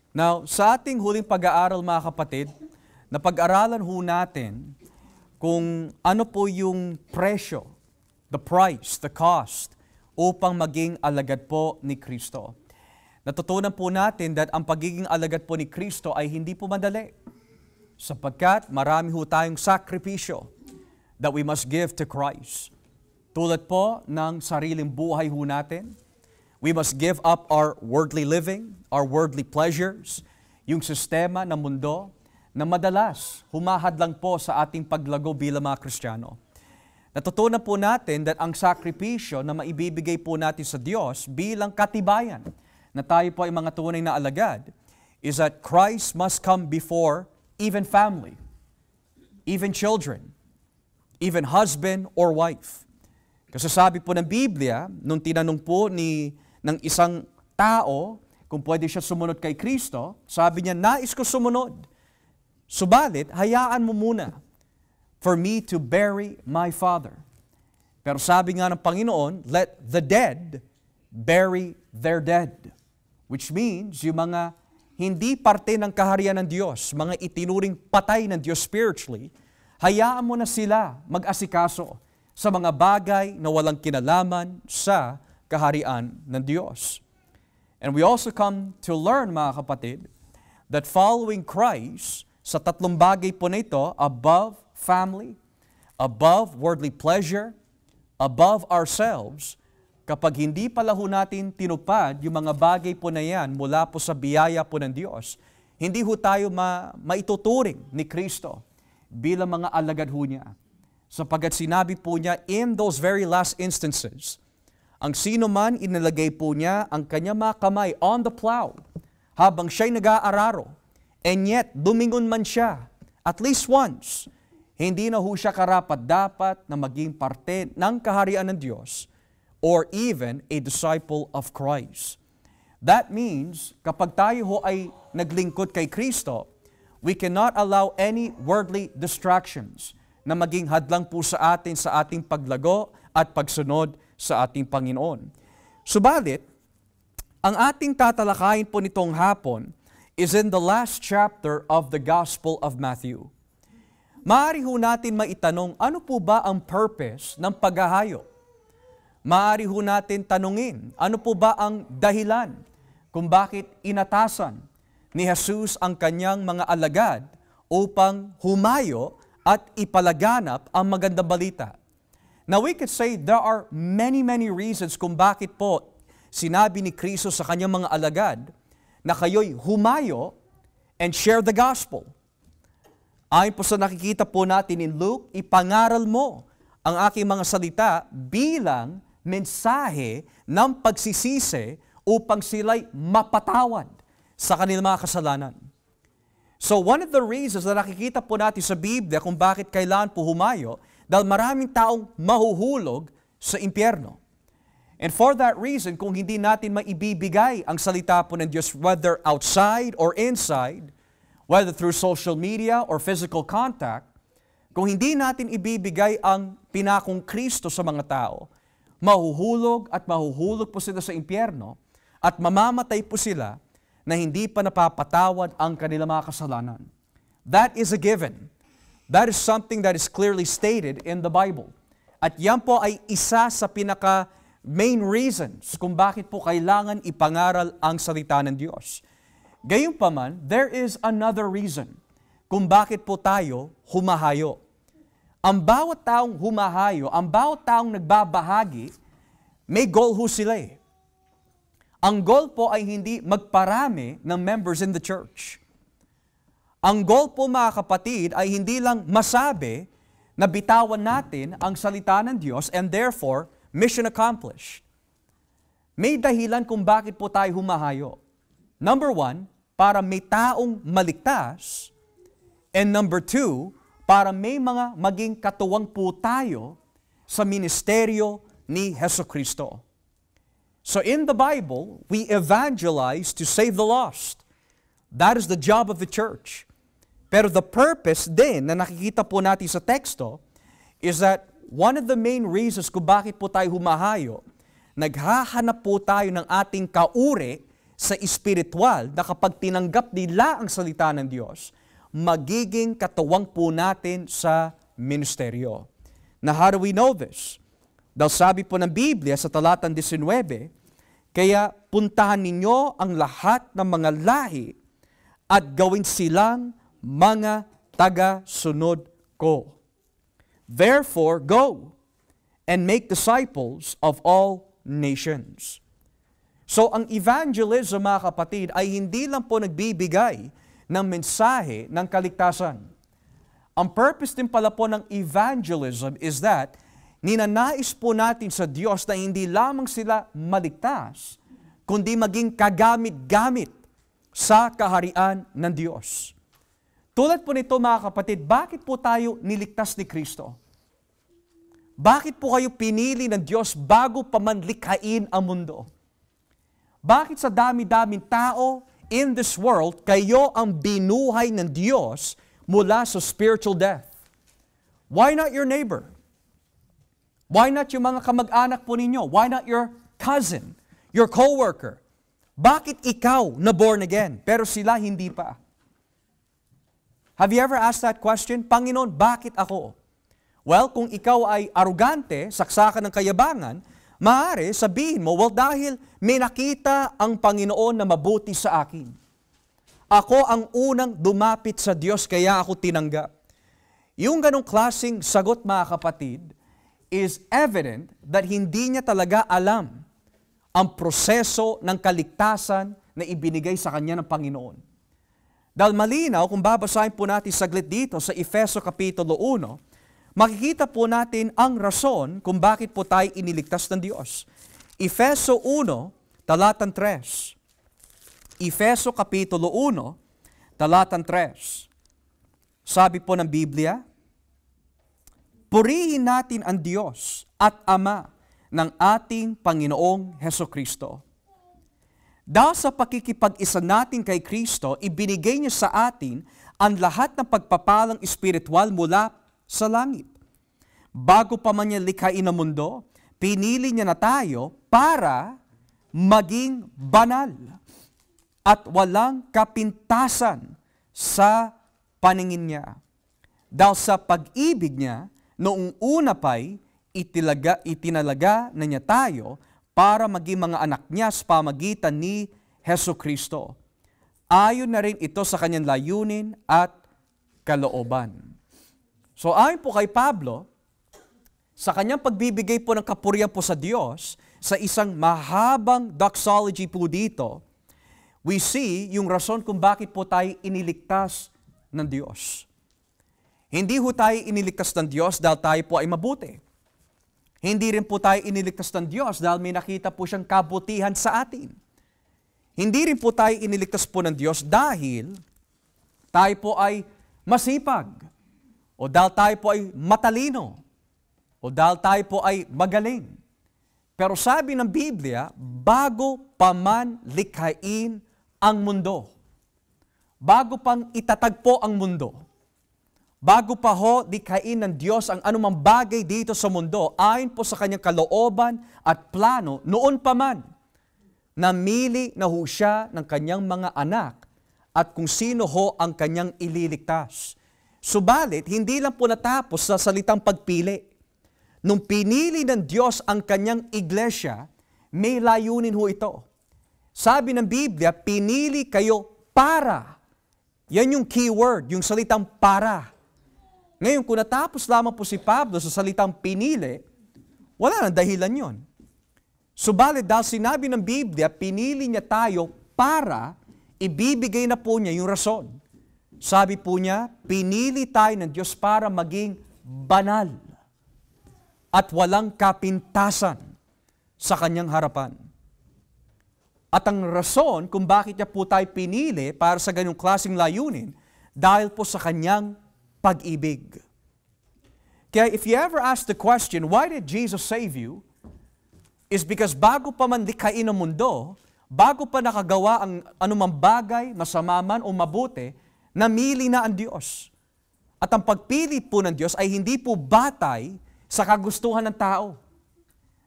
Now, sa ating huling pag-aaral mga kapatid, napag-aralan ho natin kung ano po yung presyo, the price, the cost, upang maging alagad po ni Kristo. Natutunan po natin that ang pagiging alagad po ni Kristo ay hindi po madali, sapagkat marami ho tayong sakripisyo that we must give to Christ. Tulad po ng sariling buhay ho natin, we must give up our worldly living, our worldly pleasures, yung sistema ng mundo na madalas humahadlang po sa ating paglago bilang mga Kristiyano. Natutunan po natin that ang sakripisyo na maibibigay po natin sa Diyos bilang katibayan na tayo po ay mga tunay na alagad is that Christ must come before even family, even children, even husband or wife. Kasi sabi po ng Biblia, nung tinanong po ng isang tao kung pwede siya sumunod kay Kristo, sabi niya, nais ko sumunod. Subalit, hayaan mo muna for me to bury my father. Pero sabi nga ng Panginoon, let the dead bury their dead. Which means, yung mga hindi parte ng kaharian ng Diyos, mga itinuring patay ng Diyos spiritually, hayaan mo na sila mag-asikaso sa mga bagay na walang kinalaman sa kaharian ng Diyos. And we also come to learn, mga kapatid, that following Christ, sa tatlong bagay po na ito, above family, above worldly pleasure, above ourselves, kapag hindi pala ho natin tinupad yung mga bagay po na yan mula po sa biyaya po ng Diyos, hindi ho tayo maituturing ni Kristo bilang mga alagad ho niya. Sapagat sinabi po niya, in those very last instances, ang sino man inilagay po niya ang kanyang mga kamay on the plow habang siya'y nag-aararo, and yet dumingon man siya at least once, hindi na ho siya karapat-dapat na maging parte ng kaharian ng Diyos or even a disciple of Christ. That means, kapag tayo ho ay naglingkod kay Kristo, we cannot allow any worldly distractions na maging hadlang po sa ating paglago at pagsunod sa ating Panginoon. Subalit, ang ating tatalakayin po nitong hapon is in the last chapter of the Gospel of Matthew. Maaari ho natin maitanong, ano po ba ang purpose ng paghahayo? Maaari ho natin tanungin, ano po ba ang dahilan kung bakit inatasan ni Jesus ang kanyang mga alagad upang humayo at ipalaganap ang magandang balita? Now we could say there are many reasons kung bakit po sinabi ni Kristo sa kanyang mga alagad na kayo'y humayo and share the gospel. Ayon po sa nakikita po natin in Luke, ipangaral mo ang aking mga salita bilang mensahe ng pagsisisi upang sila'y mapatawad sa kanilang mga kasalanan. So one of the reasons na nakikita po natin sa Biblia kung bakit kailangan po humayo, dahil maraming taong mahuhulog sa impyerno. And for that reason, kung hindi natin maibibigay ang salita po ng Diyos, whether outside or inside, whether through social media or physical contact, kung hindi natin ibibigay ang pinakong Kristo sa mga tao, mahuhulog po sila sa impyerno at mamamatay po sila na hindi pa napapatawad ang kanilang mga kasalanan. That is a given. That is something that is clearly stated in the Bible. At yan po ay isa sa pinaka-main reasons kung bakit po kailangan ipangaral ang salita ng Diyos. Gayunpaman, there is another reason kung bakit po tayo humahayo. Ang bawat taong humahayo, ang bawat taong nagbabahagi, may goal ho sila eh. Ang goal po ay hindi magparami ng members in the church. Ang goal po mga kapatid ay hindi lang masabi na bitawan natin ang salita ng Diyos and therefore, mission accomplished. May dahilan kung bakit po tayo humahayo. Number one, para may taong maligtas. And number two, para may mga maging katuwang po tayo sa ministeryo ni Jesucristo. So in the Bible, we evangelize to save the lost. That is the job of the church. Pero the purpose din na nakikita po natin sa teksto is that one of the main reasons kung bakit po tayo humahayo, naghahanap po tayo ng ating kauri sa espiritual na kapag tinanggap nila ang salita ng Diyos, magiging katuwang po natin sa ministeryo. Na how do we know this? Dahil sabi po ng Biblia sa talatang 19, kaya puntahan ninyo ang lahat ng mga lahi at gawin silang mga taga-sunod ko. Therefore, go and make disciples of all nations. So, ang evangelism, mga kapatid, ay hindi lang po nagbibigay ng mensahe ng kaligtasan. Ang purpose din pala po ng evangelism is that ninanais po natin sa Diyos na hindi lamang sila maligtas, kundi maging kagamit-gamit sa kaharian ng Diyos. Tulad po nito, mga kapatid, bakit po tayo niligtas ni Kristo? Bakit po kayo pinili ng Diyos bago pa man likhain ang mundo? Bakit sa dami-daming tao in this world, kayo ang binuhay ng Diyos mula sa spiritual death? Why not your neighbor? Why not yung mga kamag-anak po ninyo? Why not your cousin, your coworker? Bakit ikaw na born again, pero sila hindi pa? Have you ever asked that question? Panginoon, bakit ako? Well, kung ikaw ay arugante, saksakan ng kayabangan, maaari sabihin mo, well, dahil may nakita ang Panginoon na mabuti sa akin. Ako ang unang dumapit sa Diyos, kaya ako tinanggap. Yung ganong klaseng sagot, mga kapatid, is evident that hindi niya talaga alam ang proseso ng kaligtasan na ibinigay sa kanya ng Panginoon. Dahil malinaw, kung babasahin po natin saglit dito sa Efeso Kapitulo 1, makikita po natin ang rason kung bakit po tayo iniligtas ng Diyos. Efeso 1, talatang 3. Efeso Kapitulo 1, talatang 3. Sabi po ng Biblia, purihin natin ang Diyos at Ama ng ating Panginoong Hesukristo. Dahil sa pakikipag-isa natin kay Kristo, ibinigay niya sa atin ang lahat ng pagpapalang espiritual mula sa langit. Bago pa man niya likhain ang mundo, pinili niya na tayo para maging banal at walang kapintasan sa paningin niya. Dahil sa pag-ibig niya, noong una pa'y itinalaga na niya tayo para maging mga anak niya sa pamagitan ni Hesukristo. Ayon na rin ito sa kanyang layunin at kalooban. So ayon po kay Pablo, sa kanyang pagbibigay po ng kapurihan po sa Diyos, sa isang mahabang doxology po dito, we see yung rason kung bakit po tayo iniligtas ng Diyos. Hindi ho tayo iniligtas ng Diyos dahil tayo po ay mabuti. Hindi rin po tayo iniligtas ng Diyos dahil may nakita po siyang kabutihan sa atin. Hindi rin po tayo iniligtas po ng Diyos dahil tayo po ay masipag, o dahil tayo po ay matalino, o dahil tayo po ay magaling. Pero sabi ng Biblia, bago pa man likhain ang mundo, bago pang itatagpo ang mundo, bago pa ho likhain ng Diyos ang anumang bagay dito sa mundo, ayon po sa kanyang kalooban at plano, noon pa man, namili na ho siya ng kanyang mga anak at kung sino ho ang kanyang ililigtas. Subalit, hindi lang po natapos sa salitang pagpili. Nung pinili ng Diyos ang kanyang iglesia, may layunin ho ito. Sabi ng Biblia, pinili kayo para. Yan yung keyword, yung salitang para. Ngayon, kung natapos lamang po si Pablo sa salitang pinili, wala nang dahilan yon. Subalit, dahil sinabi ng Biblia, pinili niya tayo para ibibigay na po niya yung rason. Sabi po niya, pinili tayo ng Diyos para maging banal at walang kapintasan sa kanyang harapan. At ang rason kung bakit niya po tayo pinili para sa ganyong klaseng layunin, dahil po sa kanyang pag-ibig. Kaya if you ever ask the question, why did Jesus save you? Is because bago pa man likhain ang mundo, bago pa nakagawa ang anumang bagay, masama man o mabuti, namili na ang Diyos. At ang pagpili po ng Diyos ay hindi po batay sa kagustuhan ng tao.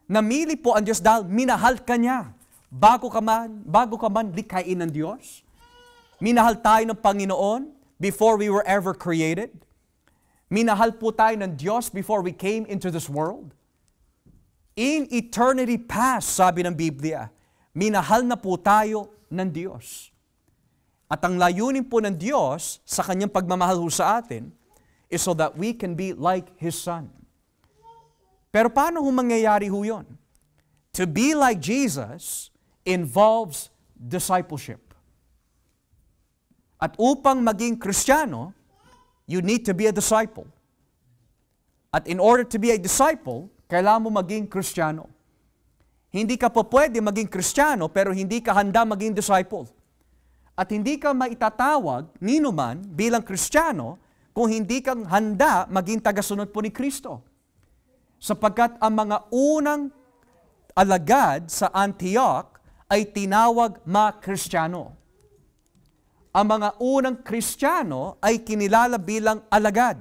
Namili po ang Diyos dahil minahal ka niya. bago ka man likhain ng Diyos. Minahal tayo ng Panginoon before we were ever created. Minahal po tayo ng Diyos before we came into this world. In eternity past, sabi ng Biblia, minahal na po tayo ng Diyos. At ang layunin po ng Diyos sa kanyang pagmamahal ho sa atin is so that we can be like His Son. Pero paano ho mangyayari ho yun? To be like Jesus involves discipleship. At upang maging Kristiyano, you need to be a disciple. At in order to be a disciple, kailangan mo maging Kristiyano. Hindi ka po pwede maging Kristiyano pero hindi ka handa maging disciple. At hindi ka maitatawag ninuman bilang Kristiyano kung hindi kang handa maging tagasunod po ni Kristo. Sapagkat ang mga unang alagad sa Antioch ay tinawag mga Kristiyano. Ang mga unang Kristiyano ay kinilala bilang alagad.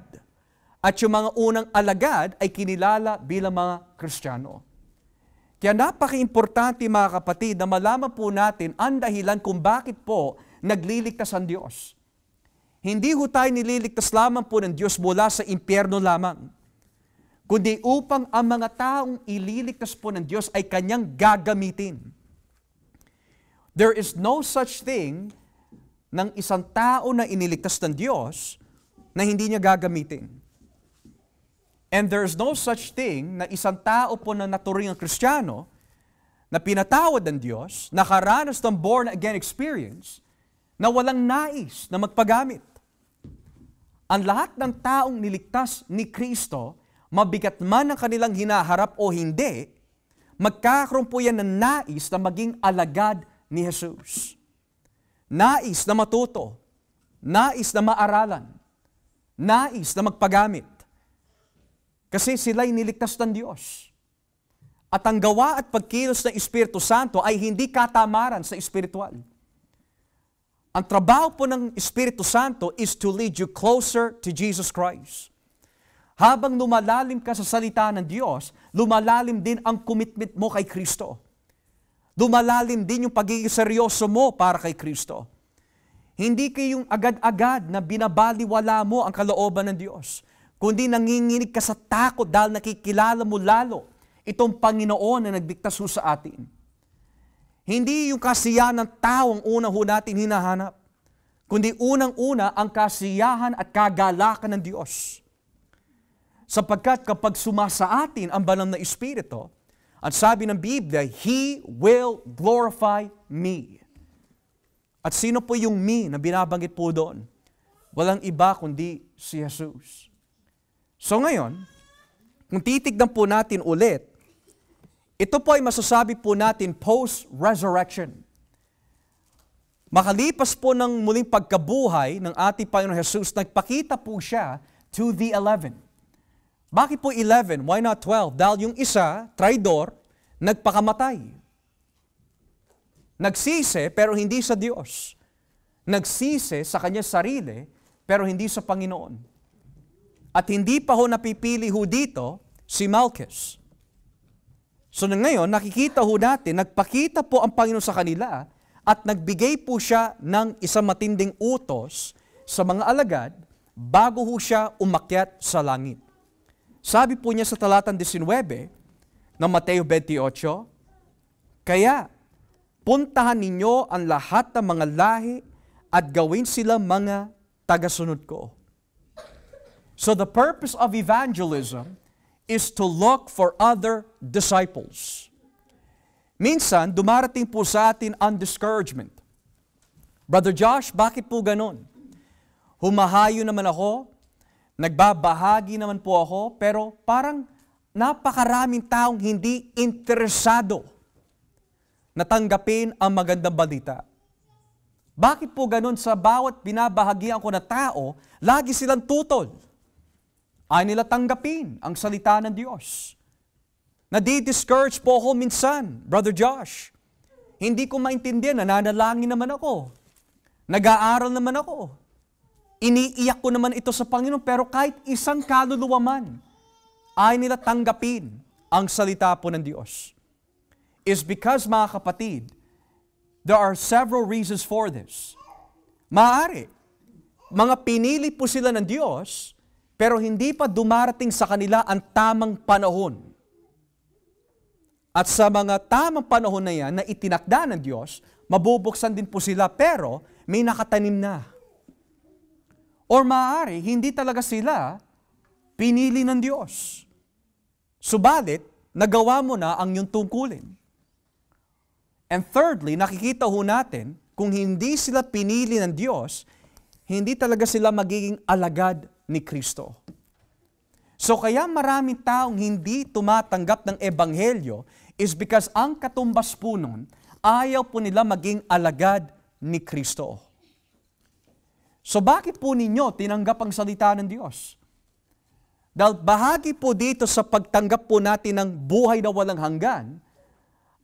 At yung mga unang alagad ay kinilala bilang mga Kristiyano. Kaya napaka-importante mga kapatid na malaman po natin ang dahilan kung bakit po nagliligtas ang Diyos. Hindi ho tayo nililigtas lamang po ng Diyos mula sa impyerno lamang, kundi upang ang mga taong ililigtas po ng Diyos ay Kanyang gagamitin. There is no such thing ng isang tao na iniligtas ng Diyos na hindi niya gagamitin. And there's no such thing na isang tao po na naturingang Kristiyano na pinatawad ng Diyos, nakaranas ng born-again experience, na walang nais na magpagamit. Ang lahat ng taong niligtas ni Kristo, mabigat man ang kanilang hinaharap o hindi, magkakaroon po yan ng nais na maging alagad ni Jesus. Nais na matuto, nais na maaralan, nais na magpagamit. Kasi sila'y niligtas ng Diyos. At ang gawa at pagkilos ng Espiritu Santo ay hindi katamaran sa espiritual. Ang trabaho po ng Espiritu Santo is to lead you closer to Jesus Christ. Habang lumalalim ka sa salita ng Diyos, lumalalim din ang commitment mo kay Kristo. Lumalalim din yung pagiging seryoso mo para kay Kristo. Hindi kayong agad-agad na binabaliwala mo ang kalooban ng Diyos, kundi nanginginig ka sa takot dahil nakikilala mo lalo itong Panginoon na nagligtas ho sa atin. Hindi yung kasiyahan ng tao ang una ho natin hinahanap, kundi unang-una ang kasiyahan at kagalakan ng Diyos. Sapagkat kapag sumasa atin ang banal na Espiritu, at sabi ng Biblia, He will glorify me. At sino po yung me na binabanggit po doon? Walang iba kundi si Jesus. So ngayon, kung titignan po natin ulit, ito po ay masasabi po natin post-resurrection. Makalipas po ng muling pagkabuhay ng ating Panginoon Jesus, nagpakita po siya to the 11. Bakit po 11? Why not 12? Dahil yung isa, traidor, nagpakamatay. Nagsisi pero hindi sa Diyos. Nagsisi sa kanya sarili pero hindi sa Panginoon. At hindi pa ho napipili ho dito si Malchus. So ngayon, nakikita ho natin, nagpakita po ang Panginoon sa kanila at nagbigay po siya ng isang matinding utos sa mga alagad bago ho siya umakyat sa langit. Sabi po niya sa talatang 19 ng Mateo 28, kaya puntahan ninyo ang lahat ng mga lahi at gawin sila mga tagasunod ko. So the purpose of evangelism is to look for other disciples. Minsan, dumarating po sa atin ang discouragement. Brother Josh, bakit po ganon? Humahayo naman ako, nagbabahagi naman po ako, pero parang napakaraming taong hindi interesado na tanggapin ang magandang balita. Bakit po ganon sa bawat binabahagian ko na tao, lagi silang tutol? Ay nila tanggapin ang salita ng Diyos. Nadi-discourage po ako minsan, Brother Josh. Hindi ko maintindihan, nananalangin naman ako. Nag-aaral naman ako. Iniiyak ko naman ito sa Panginoon, pero kahit isang kaluluwa man, ay nila tanggapin ang salita po ng Diyos. Is because, mga kapatid, There are several reasons for this. Maaari, mga pinili po sila ng Diyos, pero hindi pa dumarating sa kanila ang tamang panahon. At sa mga tamang panahon na yan na itinakda ng Diyos, mabubuksan din po sila pero may nakatanim na. Or maaari, hindi talaga sila pinili ng Diyos. Subalit, nagawa mo na ang iyong tungkulin. And thirdly, nakikita ho natin, kung hindi sila pinili ng Diyos, hindi talaga sila magiging alagad ni Kristo. So kaya maraming taong hindi tumatanggap ng Ebanghelyo is because ang katumbas po nun, ayaw po nila maging alagad ni Kristo. So bakit po ninyo tinanggap ang salita ng Diyos? Dahil bahagi po dito sa pagtanggap po natin ng buhay na walang hanggan,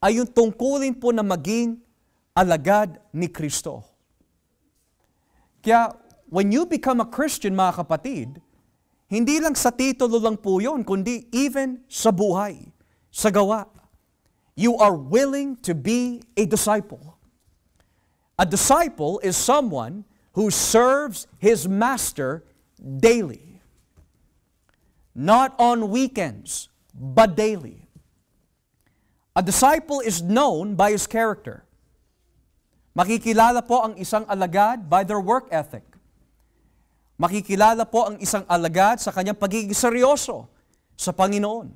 ay yung tungkulin po na maging alagad ni Kristo. Kaya, when you become a Christian, mga kapatid, hindi lang sa titulo lang po yun, kundi even sa buhay, sa gawa. You are willing to be a disciple. A disciple is someone who serves his master daily. Not on weekends, but daily. A disciple is known by his character. Makikilala po ang isang alagad by their work ethic. Makikilala po ang isang alagad sa kanyang pagiging seryoso sa Panginoon.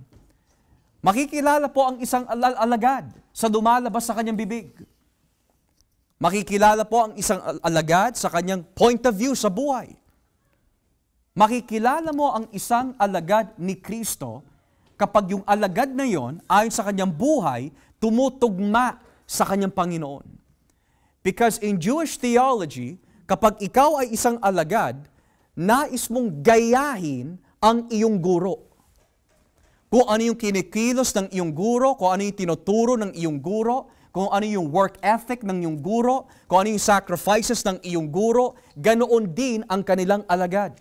Makikilala po ang isang alagad sa lumalabas sa kanyang bibig. Makikilala po ang isang alagad sa kanyang point of view sa buhay. Makikilala mo ang isang alagad ni Kristo kapag yung alagad na yon, ayon sa kanyang buhay, tumutugma sa kanyang Panginoon. Because in Jewish theology, kapag ikaw ay isang alagad, nais mong gayahin ang iyong guro. Kung ano yung kinikilos ng iyong guro, kung ano yung tinuturo ng iyong guro, kung ano yung work ethic ng iyong guro, kung ano yung sacrifices ng iyong guro, ganoon din ang kanilang alagad.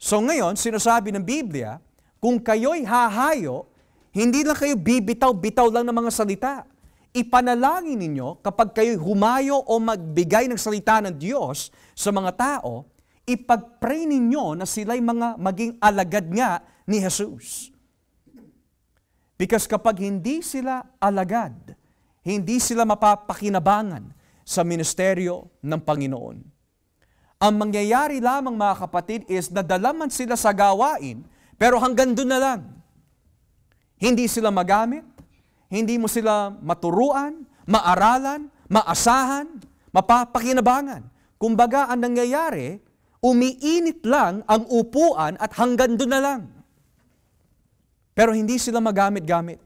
So ngayon, sinasabi ng Biblia, kung kayo'y hahayo, hindi lang kayo bibitaw-bitaw lang ng mga salita. Ipanalangin ninyo kapag kayo'y humayo o magbigay ng salita ng Diyos sa mga tao, ipag-pray ninyo na sila'y maging alagad nga ni Jesus. Because kapag hindi sila alagad, hindi sila mapapakinabangan sa ministeryo ng Panginoon. Ang mangyayari lamang, mga kapatid, is nadalaman sila sa gawain, pero hanggang doon na lang. Hindi sila magamit, hindi mo sila maturuan, maaralan, maasahan, mapapakinabangan. Kumbaga, ang nangyayari, umiinit lang ang upuan at hanggang doon na lang. Pero hindi sila magamit-gamit.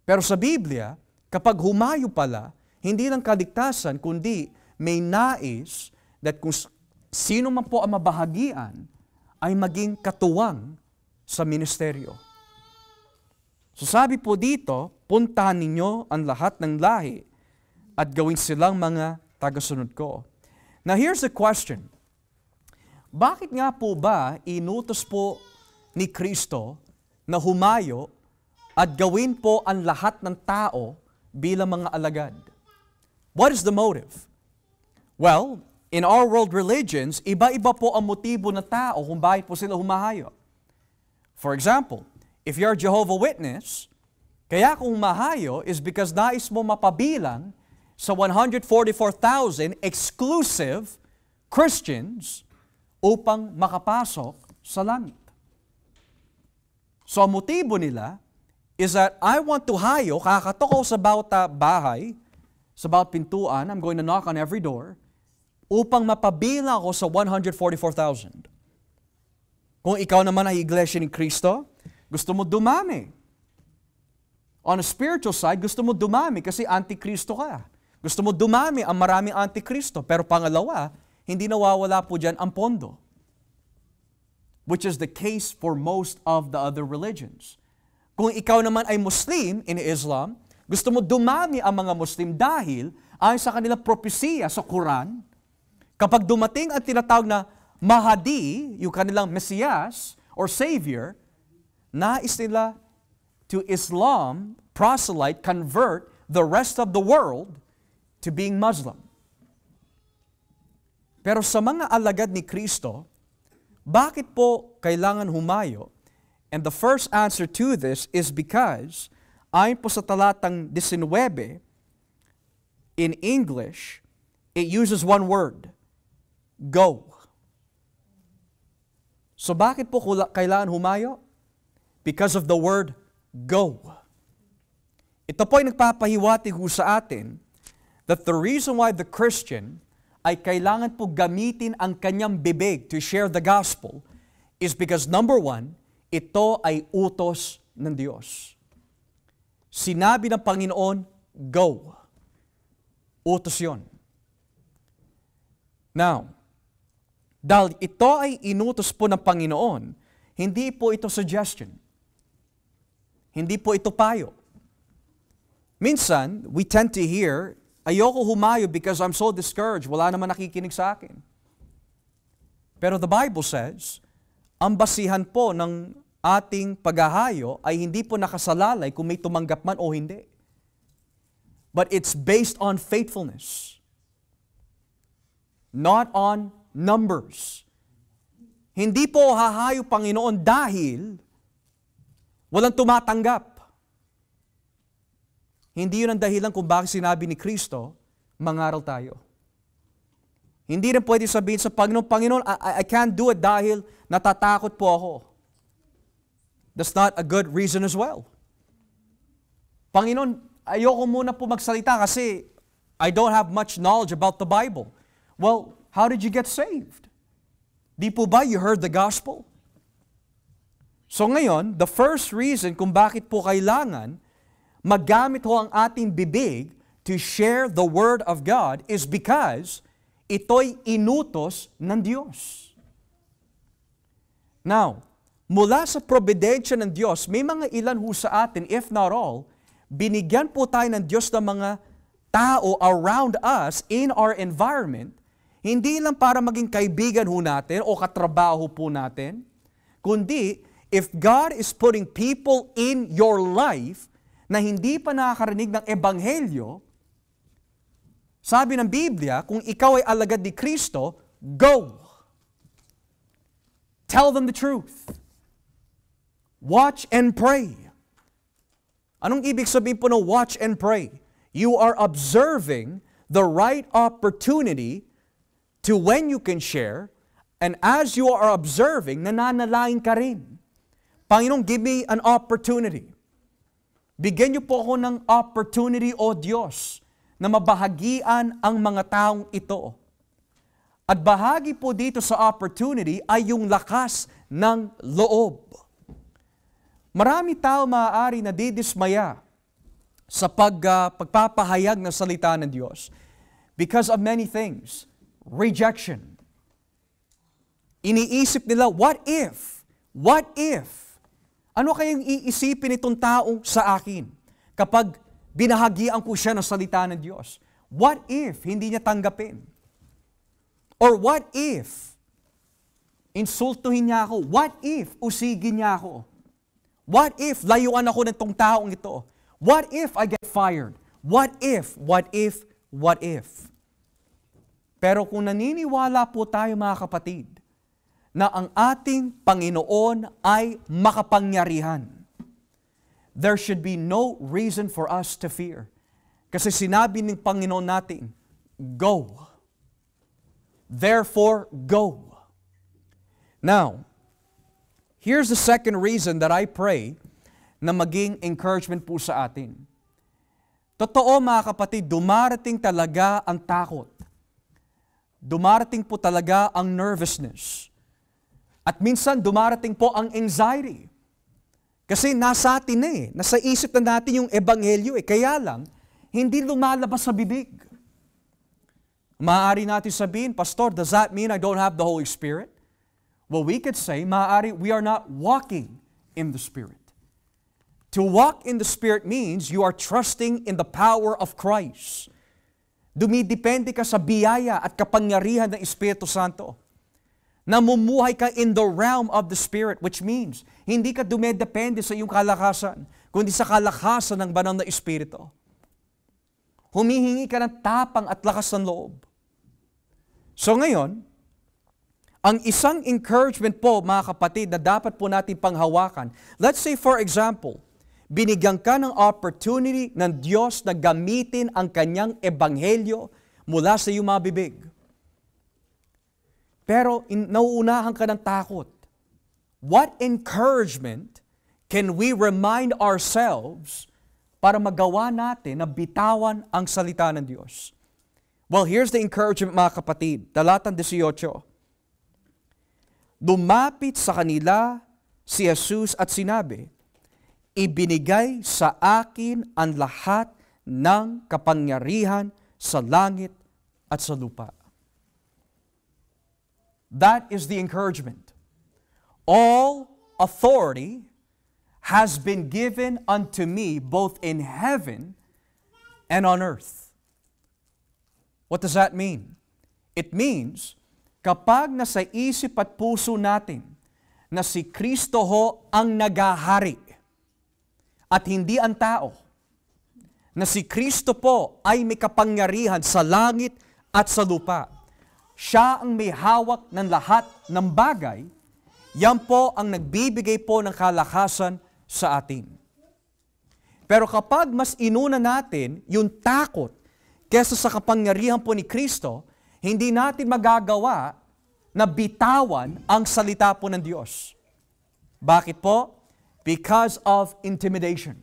Pero sa Biblia, kapag humayo pala, hindi lang kaligtasan, kundi may nais that kung sino man po ang mabahagian, ay maging katuwang sa ministeryo. So sabi po dito, puntahan ninyo ang lahat ng lahi at gawin silang mga tagasunod ko. Now here's the question. Bakit nga po ba inutos po ni Kristo na humayo at gawin po ang lahat ng tao bilang mga alagad? What is the motive? Well, in our world religions, iba-iba po ang motibo ng tao kung bakit po sila humahayo. For example, if you're a Jehovah Witness, kaya kung humahayo is because nais mo mapabilang sa 144,000 exclusive Christians upang makapasok sa langit. So ang motibo nila is that I want to hayo, kakatok ako sa bawat bahay, sa bawat pintuan, I'm going to knock on every door, upang mapabilang ako sa 144,000. Kung ikaw naman ay iglesia ni Kristo, gusto mo dumami. On a spiritual side, gusto mo dumami kasi antikristo ka. Gusto mo dumami ang maraming antikristo. Pero pangalawa, hindi nawawala po dyan ang pondo. Which is the case for most of the other religions. Kung ikaw naman ay Muslim in Islam, gusto mo dumami ang mga Muslim dahil ayon sa kanilang propesiya sa Quran, kapag dumating ang tinatawag na Mahdi, yung kanilang Mesiyas or Savior, nais nila to Islam, proselyte, convert the rest of the world to being Muslim. Pero sa mga alagad ni Kristo, bakit po kailangan humayo? And the first answer to this is because, ayon po sa talatang 19, in English, it uses one word, go. So bakit po kailangan humayo? Because of the word go. Ito po ay nagpapahiwatig sa atin that the reason why the Christian ay kailangan po gamitin ang kanyang bibig to share the gospel is because number one, ito ay utos ng Diyos. Sinabi ng Panginoon, go. Utos yun. Now, dahil ito ay inutos po ng Panginoon, hindi po ito suggestion. Hindi po ito payo. Minsan, we tend to hear, ayoko humayo because I'm so discouraged, wala naman nakikinig sa akin. Pero the Bible says, ang basihan po ng ating paghahayo ay hindi po nakasalalay kung may tumanggap man o hindi. But it's based on faithfulness. Not on numbers. Hindi po hahayo, Panginoon, dahil walang tumatanggap. Hindi yun ang dahilan kung bakit sinabi ni Kristo, mangaral tayo. Hindi rin pwede sabihin sa Panginoon, Panginoon, I can't do it dahil natatakot po ako. That's not a good reason as well. Panginoon, ayoko muna po magsalita kasi I don't have much knowledge about the Bible. Well, how did you get saved? Di po ba you heard the gospel? So ngayon, the first reason kung bakit po kailangan magamit ho ang ating bibig to share the Word of God is because ito'y inutos ng Diyos. Now, mula sa probidensya ng Diyos, may mga ilan ho sa atin, if not all, binigyan po tayo ng Diyos ng mga tao around us in our environment, hindi lang para maging kaibigan ho natin o katrabaho po natin, kundi if God is putting people in your life na hindi pa nakakarinig ng Ebanghelyo, sabi ng Biblia, kung ikaw ay alagad ni Kristo, go! Tell them the truth. Watch and pray. Anong ibig sabihin po ng watch and pray? You are observing the right opportunity to when you can share, and as you are observing, nananalangin ka rin. Panginoon, give me an opportunity. Bigyan niyo po ako ng opportunity, O Diyos, na mabahagian ang mga taong ito. At bahagi po dito sa opportunity ay yung lakas ng loob. Marami tao maaari na didismaya sa pagpapahayag ng salita ng Diyos because of many things. Rejection. Iniisip nila, what if? What if? Ano kayang iisipin itong taong sa akin kapag binahagian ko siya ng salita ng Diyos? What if hindi niya tanggapin? Or what if insultuhin niya ako? What if usigin niya ako? What if layuan ako ng tong taong ito? What if I get fired? What if? What if? What if? Pero kung naniniwala po tayo mga kapatid, na ang ating Panginoon ay makapangyarihan, there should be no reason for us to fear. Kasi sinabi ng Panginoon natin, go. Therefore, go. Now, here's the second reason that I pray na maging encouragement po sa atin. Totoo mga kapatid, dumarating talaga ang takot. Dumarating po talaga ang nervousness. At minsan dumarating po ang anxiety. Kasi nasa atin na nasa isip na natin yung ebanghelyo kaya lang, hindi lumalabas sa bibig. Maaari natin sabihin, Pastor, does that mean I don't have the Holy Spirit? Well, we could say, maaari, we are not walking in the Spirit. To walk in the Spirit means you are trusting in the power of Christ. Dumidepende ka sa biyaya at kapangyarihan ng Espiritu Santo. Namumuhay ka in the realm of the Spirit, which means hindi ka dumedepende sa iyong kalakasan, kundi sa kalakasan ng banal na Espiritu. Humihingi ka ng tapang at lakas ng loob. So ngayon, ang isang encouragement po, mga kapatid, na dapat po natin panghawakan. Let's say, for example, binigyan ka ng opportunity ng Diyos na gamitin ang kanyang ebanghelyo mula sa iyong mga bibig. Pero nauunahan ka ng takot. What encouragement can we remind ourselves para magawa natin na bitawan ang salita ng Diyos? Well, here's the encouragement, mga kapatid. Talatang 18. Lumapit sa kanila si Jesus at sinabi, ibinigay sa akin ang lahat ng kapangyarihan sa langit at sa lupa. That is the encouragement. All authority has been given unto me both in heaven and on earth. What does that mean? It means, kapag nasa isip at puso natin na si Kristo ho ang nagahari at hindi ang tao, na si Kristo po ay may kapangyarihan sa langit at sa lupa, siya ang may hawak ng lahat ng bagay, yan po ang nagbibigay po ng kalakasan sa atin. Pero kapag mas inuna natin yung takot kesa sa kapangyarihan po ni Kristo, hindi natin magagawa na bitawan ang salita po ng Diyos. Bakit po? Because of intimidation.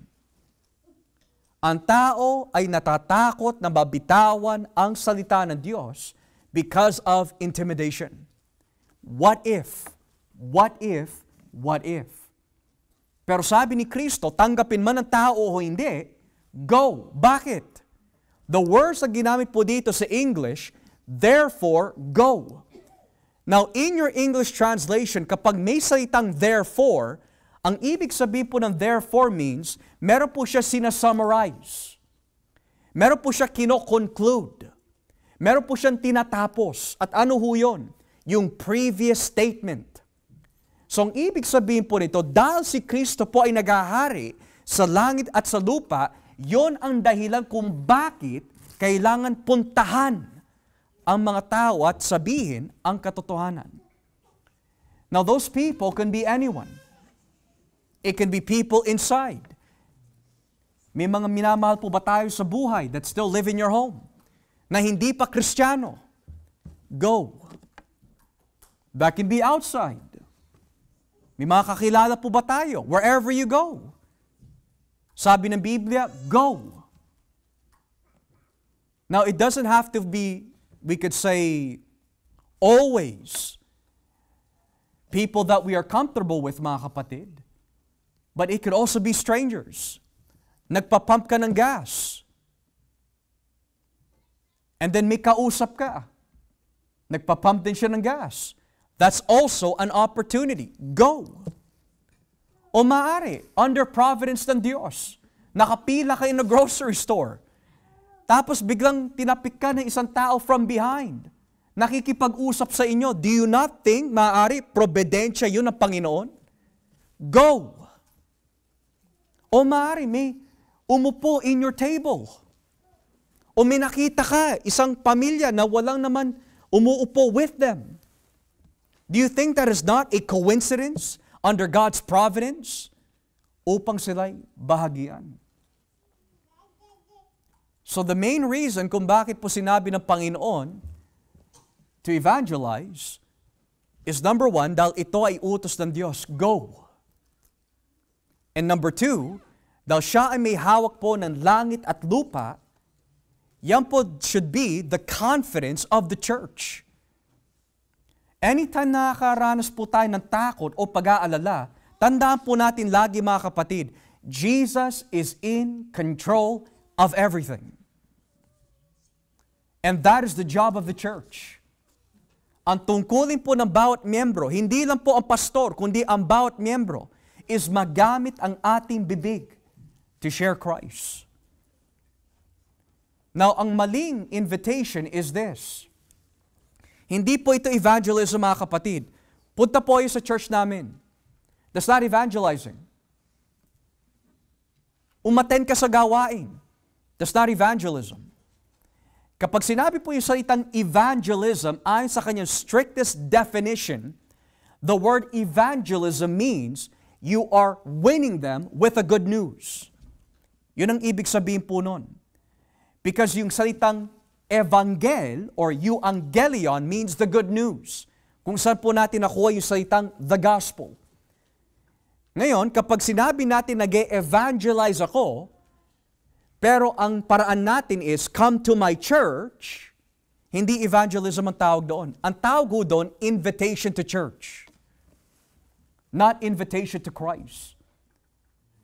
Ang tao ay natatakot na mabitawan ang salita ng Diyos because of intimidation. What if? What if? What if? Pero sabi ni Kristo, tanggapin man ng tao o hindi, go. Bakit? The words na ginamit po dito sa English, therefore, go. Now, in your English translation, kapag may salitang therefore, ang ibig sabihin po ng therefore means, meron po siya sinasummarize. Meron po siya kino-conclude. Meron po siyang tinatapos. At ano ho yun? Yung previous statement. So, ang ibig sabihin po nito, dahil si Kristo po ay nagahari sa langit at sa lupa, yon ang dahilan kung bakit kailangan puntahan ang mga tao at sabihin ang katotohanan. Now, those people can be anyone. It can be people inside. May mga minamahal po ba tayo sa buhay that still live in your home? Na hindi pa Kristiyano? Go. That can be outside. May mga kakilala po ba tayo? Wherever you go. Sabi ng Biblia, go. Now, it doesn't have to be, we could say, always people that we are comfortable with, mga kapatid. But it could also be strangers. Nagpapump ka ng gas. And then may kausap ka. Nagpapump din siya ng gas. That's also an opportunity. Go. O maaari, under providence ng Diyos, nakapila kayo na grocery store. Tapos biglang tinapik ka ng isang tao from behind. Nakikipag-usap sa inyo. Do you not think, maaari, probidensya yun ng Panginoon? Go. O maaari, may umupo in your table. O may nakita ka, isang pamilya na walang naman umuupo with them. Do you think that is not a coincidence under God's providence upang sila'y bahagian? So the main reason kung bakit po sinabi ng Panginoon to evangelize is number one, dahil ito ay utos ng Diyos, go. And number two, dahil siya ay may hawak po ng langit at lupa, yan po should be the confidence of the church. Anytime nakakaranas po tayo ng takot o pag-aalala, tandaan po natin lagi, mga kapatid, Jesus is in control of everything. And that is the job of the church. Ang tungkulin po ng bawat miyembro, hindi lang po ang pastor, kundi ang bawat miyembro, is magamit ang ating bibig to share Christ. Now, ang maling invitation is this. Hindi po ito evangelism, mga kapatid. Punta po kayo sa church namin. That's not evangelizing. Umattend ka sa gawain. That's not evangelism. Kapag sinabi po yung salitang evangelism, ayon sa kanyang strictest definition, the word evangelism means you are winning them with the good news. Yun ang ibig sabihin po nun. Because yung salitang evangel or euangelion means the good news. Kung saan po natin nakuha yung salitang the gospel. Ngayon, kapag sinabi natin nag-evangelize ako, pero ang paraan natin is come to my church, hindi evangelism ang tawag doon. Ang tawag ho doon, invitation to church. Not invitation to Christ.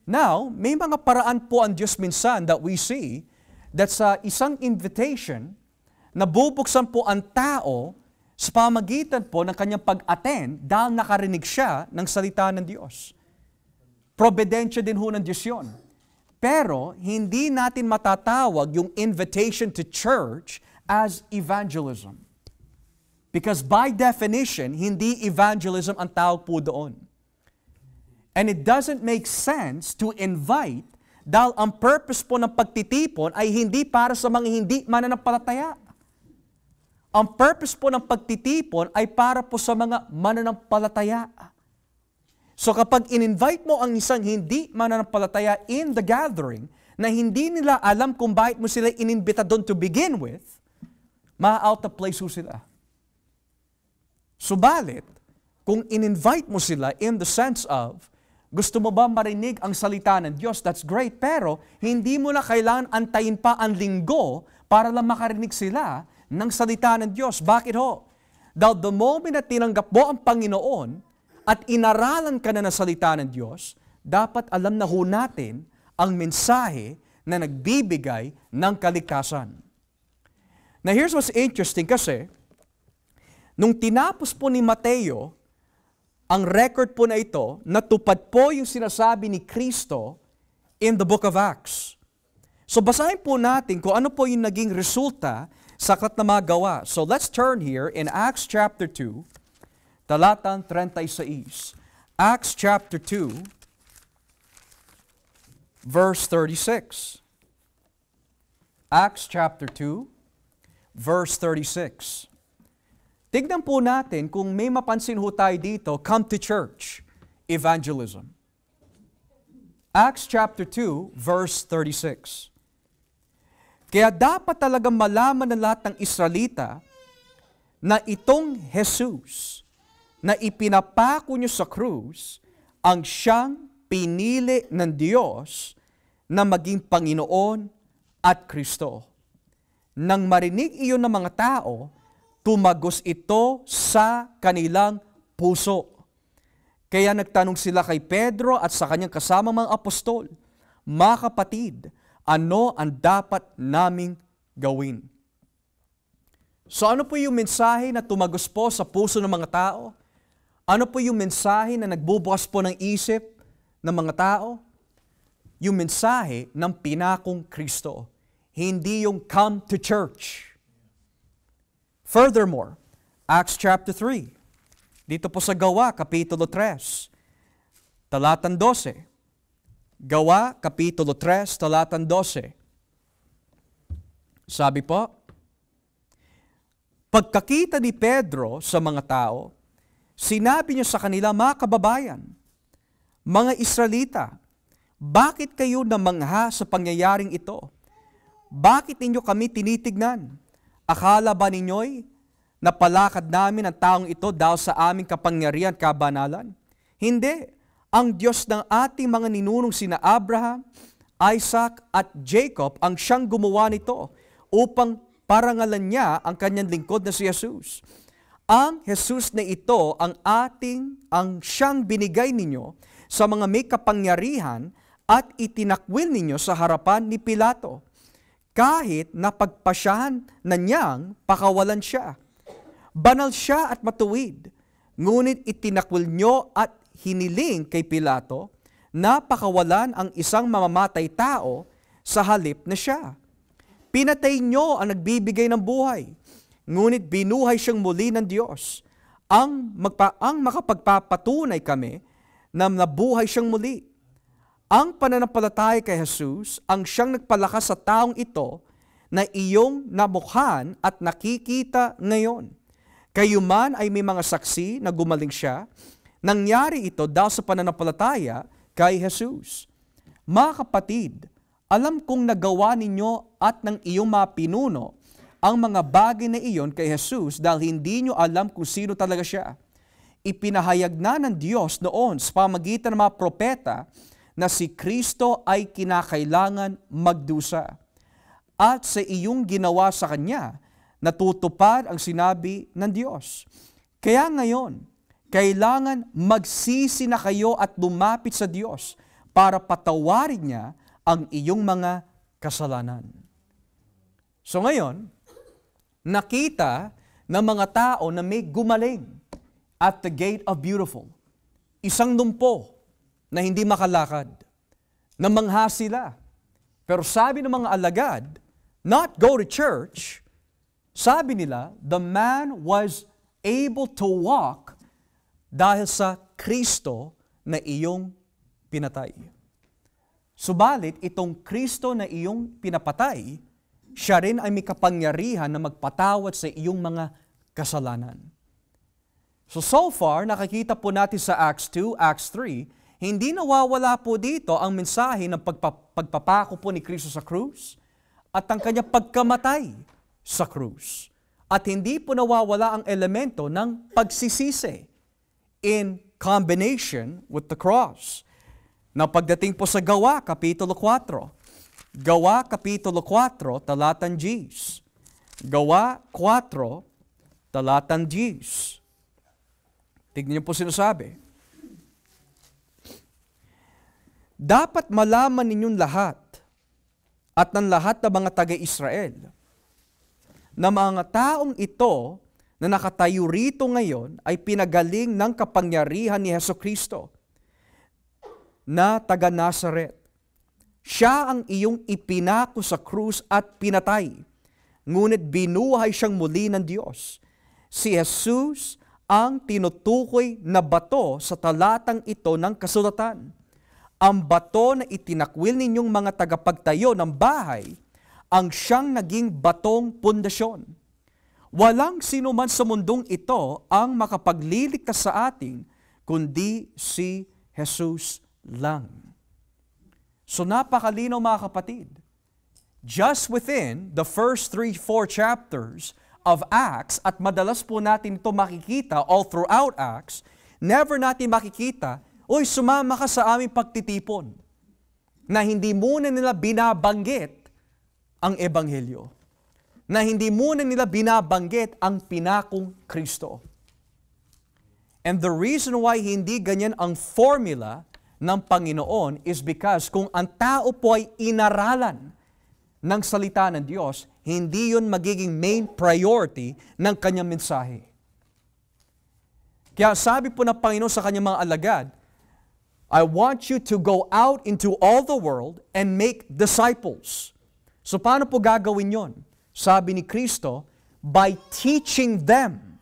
Now, may mga paraan po ang Diyos minsan that we see that sa isang invitation, nabubuksan po ang tao sa pamagitan po ng kanyang pag-attend dahil nakarinig siya ng salita ng Diyos. Providensya din ho ng Diyos yun. Pero hindi natin matatawag yung invitation to church as evangelism. Because by definition, hindi evangelism ang tawag po doon. And it doesn't make sense to invite dahil ang purpose po ng pagtitipon ay hindi para sa mga hindi mananampalataya. Ang purpose po ng pagtitipon ay para po sa mga mananampalataya. So kapag in-invite mo ang isang hindi mananampalataya in the gathering, na hindi nila alam kung bakit mo sila inimbita doon to begin with, ma-out of place ho sila. Subalit, kung in-invite mo sila in the sense of, gusto mo ba marinig ang salita ng Diyos? That's great. Pero hindi mo na kailangan antayin pa ang linggo para lang makarinig sila ng salita ng Diyos. Bakit ho? Dahil the moment na tinanggap mo ang Panginoon at inaralan ka na ng salita ng Diyos, dapat alam na ho natin ang mensahe na nagbibigay ng kaligtasan. Now here's what's interesting kasi, nung tinapos po ni Mateo ang record po na ito, natupad po yung sinasabi ni Kristo in the book of Acts. So basahin po natin kung ano po yung naging resulta sa aklat na mga gawa. So let's turn here in Acts chapter 2, talatang 36. Acts chapter 2, verse 36. Acts chapter 2, verse 36. Tignan po natin kung may mapansin ho tayo dito, come to church, evangelism. Acts chapter 2, verse 36. Kaya dapat talagang malaman ng lahat ng Israelita na itong Jesus na ipinapako nyo sa krus ang siyang pinili ng Diyos na maging Panginoon at Kristo. Nang marinig iyon ng mga tao, tumagos ito sa kanilang puso. Kaya nagtanong sila kay Pedro at sa kanyang kasamang mga apostol, mga kapatid, ano ang dapat naming gawin? So ano po yung mensahe na tumagos po sa puso ng mga tao? Ano po yung mensahe na nagbubukas po ng isip ng mga tao? Yung mensahe ng pinakong Kristo. Hindi yung come to church. Furthermore, Acts chapter 3, dito po sa Gawa, Kapitulo 3, talatang 12. Gawa, Kapitulo 3, talatang 12. Sabi po, pagkakita ni Pedro sa mga tao, sinabi niya sa kanila, mga kababayan, mga Israelita, bakit kayo namangha sa pangyayaring ito? Bakit ninyo kami tinitignan? Akala ba ninyo'y napalakad namin ang taong ito dahil sa aming kapangyarihan at kabanalan? Hindi. Ang Diyos ng ating mga ninunong sina Abraham, Isaac at Jacob ang siyang gumawa nito upang parangalan niya ang kanyang lingkod na si Jesus. Ang Jesus na ito ang siyang binigay ninyo sa mga may kapangyarihan at itinakwil ninyo sa harapan ni Pilato. Kahit napagpasyahan na niyang pakawalan siya. Banal siya at matuwid, ngunit itinakwil nyo at hiniling kay Pilato na pakawalan ang isang mamamatay tao sa halip na siya. Pinatay nyo ang nagbibigay ng buhay, ngunit binuhay siyang muli ng Diyos. Ang makapagpapatunay kami na nabuhay siyang muli. Ang pananampalataya kay Jesus ang siyang nagpalakas sa taong ito na iyong nabukhan at nakikita ngayon. Kayo man ay may mga saksi na gumaling siya. Nangyari ito dahil sa pananampalataya kay Jesus. Mga kapatid, alam kong nagawa ninyo at ng iyong mga pinuno ang mga bagay na iyon kay Jesus dahil hindi nyo alam kung sino talaga siya. Ipinahayag na ng Diyos noon sa pamagitan ng mga propeta na si Kristo ay kinakailangan magdusa. At sa iyong ginawa sa Kanya, natutupad ang sinabi ng Diyos. Kaya ngayon, kailangan magsisi na kayo at lumapit sa Diyos para patawarin niya ang iyong mga kasalanan. So ngayon, nakita ng mga tao na may gumaling at the gate of Beautiful. Isang dumpo na hindi makalakad. Namangha sila. Pero sabi ng mga alagad, not go to church. Sabi nila, the man was able to walk dahil sa Kristo na iyong pinatay. Subalit, itong Kristo na iyong pinapatay, siya rin ay may kapangyarihan na magpatawad sa iyong mga kasalanan. So far, nakikita po natin sa Acts 2, Acts 3, hindi nawawala po dito ang mensahe ng pagpapako po ni Kristo sa krus at ang kanyang pagkamatay sa krus. At hindi po nawawala ang elemento ng pagsisisi in combination with the cross. Na pagdating po sa Gawa, Kapitulo 4. Gawa, Kapitulo 4, talatang 10. Gawa 4, talatang 10. Tignan niyo po sinasabi. Dapat malaman ninyong lahat at ng lahat ng mga taga-Israel na mga taong ito na nakatayo rito ngayon ay pinagaling ng kapangyarihan ni Hesukristo na taga Nazaret. Siya ang iyong ipinako sa krus at pinatay, ngunit binuhay siyang muli ng Diyos. Si Jesus ang tinutukoy na bato sa talatang ito ng kasulatan. Ang bato na itinakwil ninyong mga tagapagtayo ng bahay, ang siyang naging batong pundasyon. Walang sino man sa mundong ito ang makapagliligtas sa atin, kundi si Jesus lang. So napakalinaw mga kapatid. Just within the first 3-4 chapters of Acts, at madalas po natin ito makikita all throughout Acts, never natin makikita, uy, sumama ka sa aming pagtitipon, na hindi muna nila binabanggit ang Ebanghelyo, na hindi muna nila binabanggit ang pinakong Kristo. And the reason why hindi ganyan ang formula ng Panginoon is because kung ang tao po ay inaralan ng salita ng Diyos, hindi yun magiging main priority ng kanyang mensahe. Kaya sabi po ng Panginoon sa kanyang mga alagad, I want you to go out into all the world and make disciples. So paano po gagawin yon? Sabi ni Kristo, by teaching them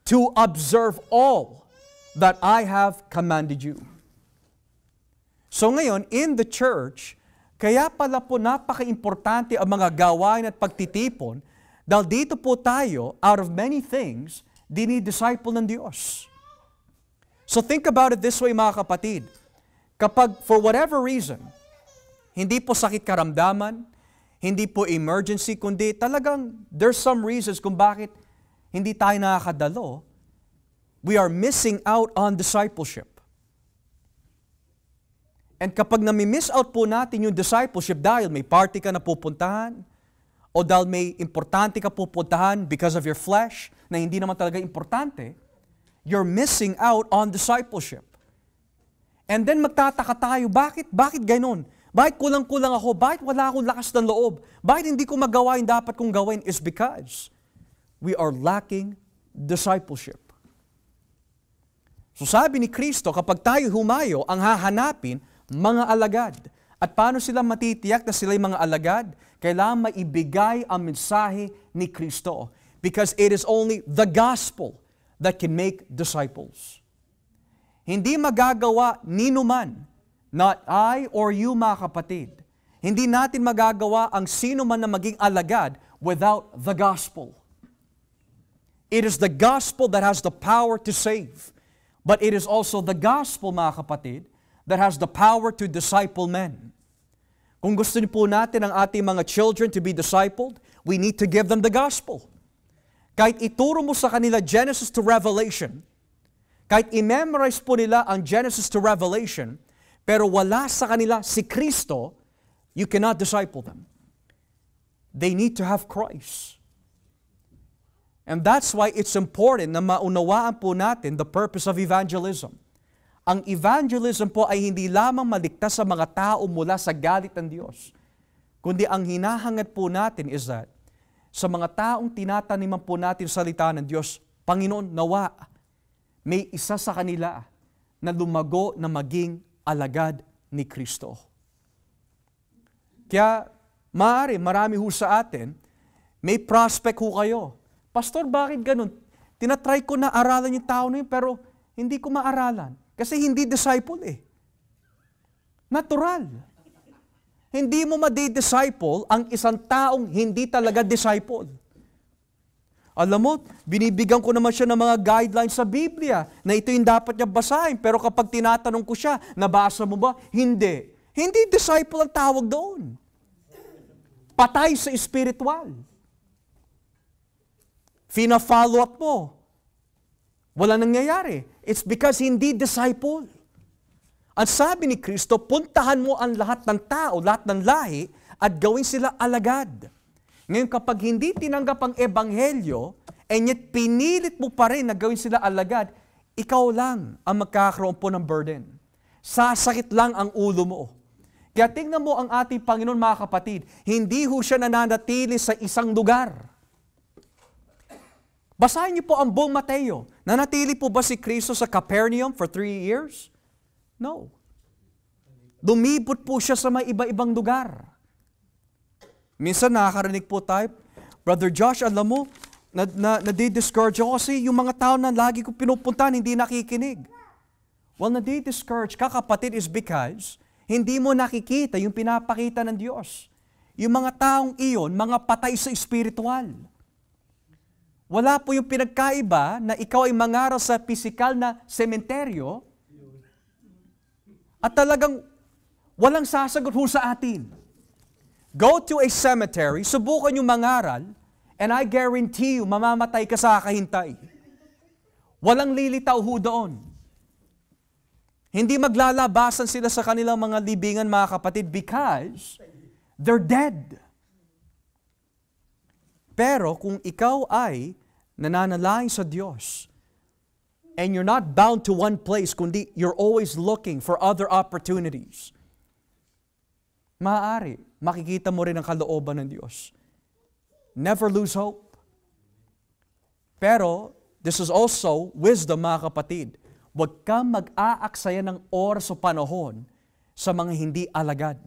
to observe all that I have commanded you. So ngayon, in the church, kaya pala po napaka-importante ang mga gawain at pagtitipon dahil dito po tayo, out of many things, dinidisciple ng Diyos. So think about it this way mga kapatid. Kapag for whatever reason, hindi po sakit karamdaman, hindi po emergency, kundi talagang there's some reasons kung bakit hindi tayo nakakadalo, we are missing out on discipleship. And kapag nami-miss out po natin yung discipleship dahil may party ka na pupuntahan, o dahil may importante ka pupuntahan because of your flesh na hindi naman talaga importante, you're missing out on discipleship. And then magtataka tayo, bakit ganon? Bakit kulang-kulang ako? Bakit wala akong lakas ng loob? Bakit hindi ko magawa yung dapat kong gawin? Is because we are lacking discipleship. So sabi ni Kristo, kapag tayo humayo, ang hahanapin, mga alagad. At paano sila matitiyak na sila yung mga alagad? Kailangan maibigay ang mensahe ni Kristo. Because it is only the gospel that can make disciples. Hindi magagawa ni numan, not I or you mga kapatid. Hindi natin magagawa ang sino man na maging alagad without the gospel. It is the gospel that has the power to save. But it is also the gospel, mga kapatid, that has the power to disciple men. Kung gusto niyo po natin ang ating mga children to be discipled, we need to give them the gospel. Kahit ituro mo sa kanila Genesis to Revelation, kahit i-memorize po nila ang Genesis to Revelation, pero wala sa kanila si Kristo, you cannot disciple them. They need to have Christ. And that's why it's important na maunawaan po natin the purpose of evangelism. Ang evangelism po ay hindi lamang maligtas sa mga tao mula sa galit ng Diyos, kundi ang hinahangad po natin is that sa mga taong tinataniman po natin salita ng Diyos, Panginoon, nawa, may isa sa kanila na lumago na maging alagad ni Kristo. Kaya, marami ho sa atin, may prospect ho kayo. Pastor, bakit ganun? Tinatry ko na aralan yung tao na yun, pero hindi ko maaralan. Kasi hindi disciple eh. Natural. Hindi mo madi-disciple ang isang taong hindi talaga disciple. Alam mo, binibigyan ko naman siya ng mga guidelines sa Biblia na ito yung dapat niya basahin. Pero kapag tinatanong ko siya, nabasa mo ba? Hindi. Hindi disciple ang tawag doon. Patay sa spiritual. Fina-follow up mo. Wala nangyayari. It's because hindi disciple. At sabi ni Kristo, puntahan mo ang lahat ng tao, lahat ng lahi, at gawin sila alagad. Ngayon, kapag hindi tinanggap ang ebanghelyo, and yet pinilit mo pa rin na gawin sila alagad, ikaw lang ang magkakaroon po ng burden. Sasakit lang ang ulo mo. Kaya tingnan mo ang ating Panginoon, mga kapatid, hindi ho siya nananatili sa isang lugar. Basahin niyo po ang buong Mateo. Nanatili po ba si Kristo sa Capernaum for 3 years? No. Lumibot po siya sa may iba-ibang lugar. Minsan nakakarinig po tayo, Brother Josh, alam mo, nadi-discourage ako kasi yung mga tao na lagi ko pinupuntahan, hindi nakikinig. Well, nadi-discourage ka, kapatid, is because hindi mo nakikita yung pinapakita ng Diyos. Yung mga taong iyon, mga patay sa espiritual. Wala po yung pinagkaiba na ikaw ay mangaral sa pisikal na sementeryo at talagang walang sasagot ho sa atin. Go to a cemetery, subukan yung mangaral, and I guarantee you, mamamatay ka sa kahintay. Walang lilitaw ho doon. Hindi maglalabasan sila sa kanilang mga libingan, mga kapatid, because they're dead. Pero kung ikaw ay nananalangin sa Diyos, and you're not bound to one place, kundi you're always looking for other opportunities, maaari, makikita mo rin ang kalooban ng Diyos. Never lose hope. Pero, this is also wisdom, mga kapatid. Huwag kang mag-aaksaya ng oras o panahon sa mga hindi alagad.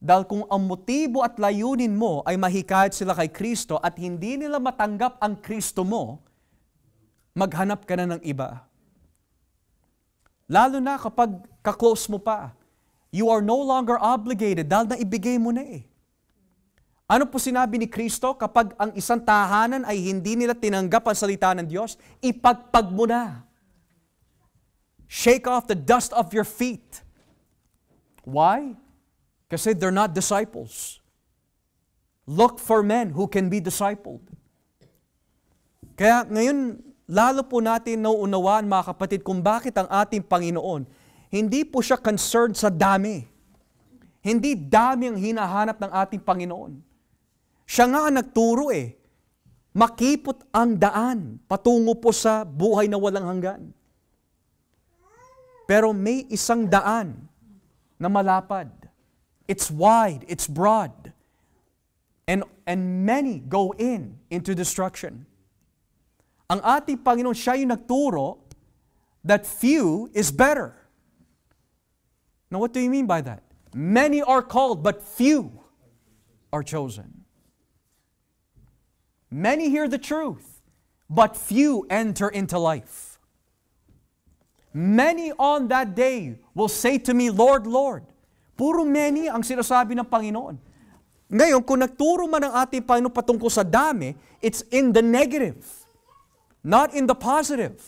Dahil kung ang motibo at layunin mo ay mahikayat sila kay Kristo at hindi nila matanggap ang Kristo mo, maghanap ka na ng iba. Lalo na kapag ka-close mo pa, you are no longer obligated dahil naibigay mo na eh. Ano po sinabi ni Kristo? Kapag ang isang tahanan ay hindi nila tinanggap ang salita ng Diyos, ipagpag mo na. Shake off the dust of your feet. Why? Kasi they're not disciples. Look for men who can be discipled. Kaya ngayon, lalo po natin nauunawaan, mga kapatid, kung bakit ang ating Panginoon, hindi po siya concerned sa dami. Hindi dami ang hinahanap ng ating Panginoon. Siya nga ang nagturo eh. Makipot ang daan patungo po sa buhay na walang hanggan. Pero may isang daan na malapad. It's wide, it's broad. And many go into destruction. Ang ating Panginoon, siya yung nagturo that few is better. Now, what do you mean by that? Many are called, but few are chosen. Many hear the truth, but few enter into life. Many on that day will say to me, Lord, Lord, Puro many ang sinasabi ng Panginoon. Ngayon, kung nagturo man ang ating Panginoon patungkol sa dami, it's in the negative, not in the positive.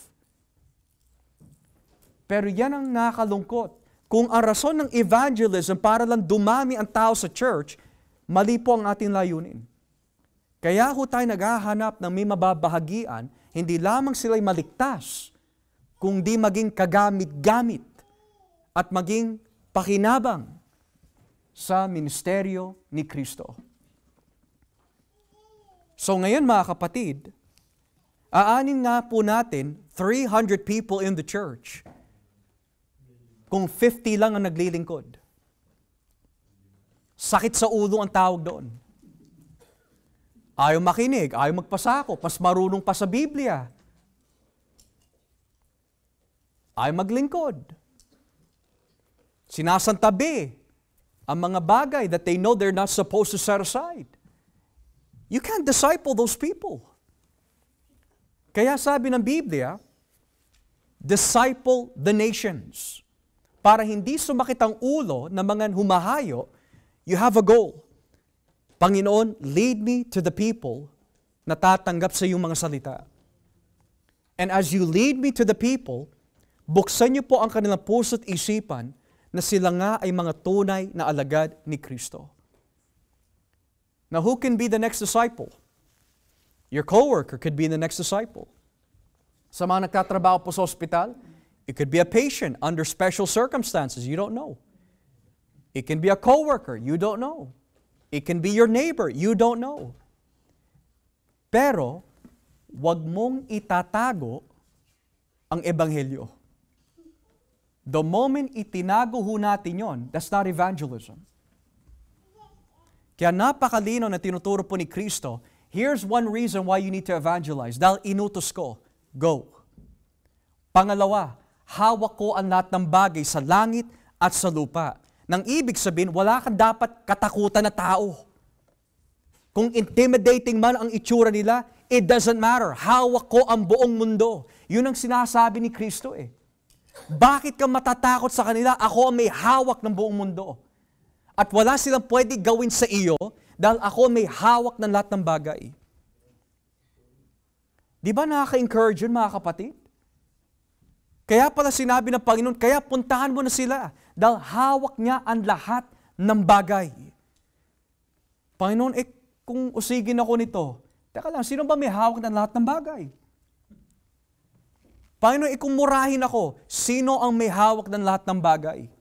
Pero yan ang nakakalungkot. Kung ang rason ng evangelism para lang dumami ang tao sa church, mali po ang ating layunin. Kaya ho tayo naghahanap ng may mababahagian, hindi lamang sila'y maligtas, kundi maging kagamit-gamit at maging pakinabang sa ministeryo ni Kristo. So ngayon mga kapatid, aanin nga po natin 300 people in the church kung 50 lang ang naglilingkod. Sakit sa ulo ang tawag doon. Ayaw makinig, ayaw magpasako, mas marunong pa sa Biblia. Ayaw maglingkod. Sinasantabi ang mga bagay that they know they're not supposed to set aside. You can't disciple those people. Kaya sabi ng Biblia, disciple the nations. Para hindi sumakit ang ulo ng mga humahayo, you have a goal. Panginoon, lead me to the people na tatanggap sa iyong mga salita. And as you lead me to the people, buksan niyo po ang kanilang puso't isipan na sila nga ay mga tunay na alagad ni Kristo. Now, who can be the next disciple? Your coworker could be the next disciple. Sa mga nagtatrabaho po sa ospital, it could be a patient under special circumstances. You don't know. It can be a coworker. You don't know. It can be your neighbor. You don't know. Pero, wag mong itatago ang ebanghelyo. The moment itinago ho natin yon, that's not evangelism. Kaya napakalino na tinuturo po ni Kristo, here's one reason why you need to evangelize. Dahil inutos ko, go. Pangalawa, hawak ko ang lahat ng bagay sa langit at sa lupa. Nang ibig sabihin, wala kang dapat katakutan na tao. Kung intimidating man ang itsura nila, it doesn't matter. Hawak ko ang buong mundo. Yun ang sinasabi ni Kristo eh. Bakit ka matatakot sa kanila? Ako ang may hawak ng buong mundo. At wala silang pwede gawin sa iyo dahil ako may hawak ng lahat ng bagay. Di ba nakaka-encourage yun mga kapatid? Kaya pala sinabi ng Panginoon, kaya puntahan mo na sila dahil hawak niya ang lahat ng bagay. Panginoon, kung usigin ako nito, teka lang, sino ba may hawak ng lahat ng bagay? Panginoon, kung murahin ako, sino ang may hawak ng lahat ng bagay?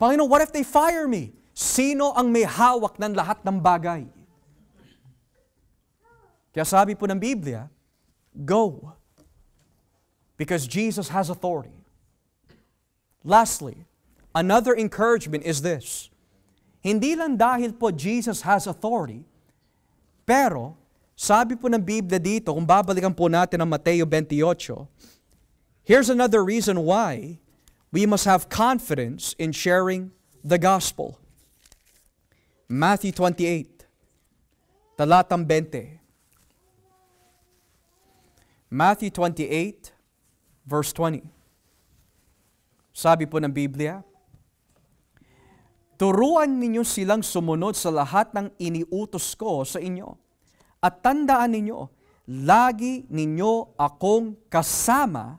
Panginoon, what if they fire me? Sino ang may hawak ng lahat ng bagay? Kaya sabi po ng Biblia, go. Because Jesus has authority. Lastly, another encouragement is this. Hindi lang dahil po Jesus has authority, pero sabi po ng Biblia dito, kung babalikan po natin ang Mateo 28, here's another reason why we must have confidence in sharing the gospel. Matthew 28, talatang 20. Matthew 28, verse 20. Sabi po ng Biblia, turuan ninyo silang sumunod sa lahat ng iniutos ko sa inyo. At tandaan ninyo, lagi ninyo akong kasama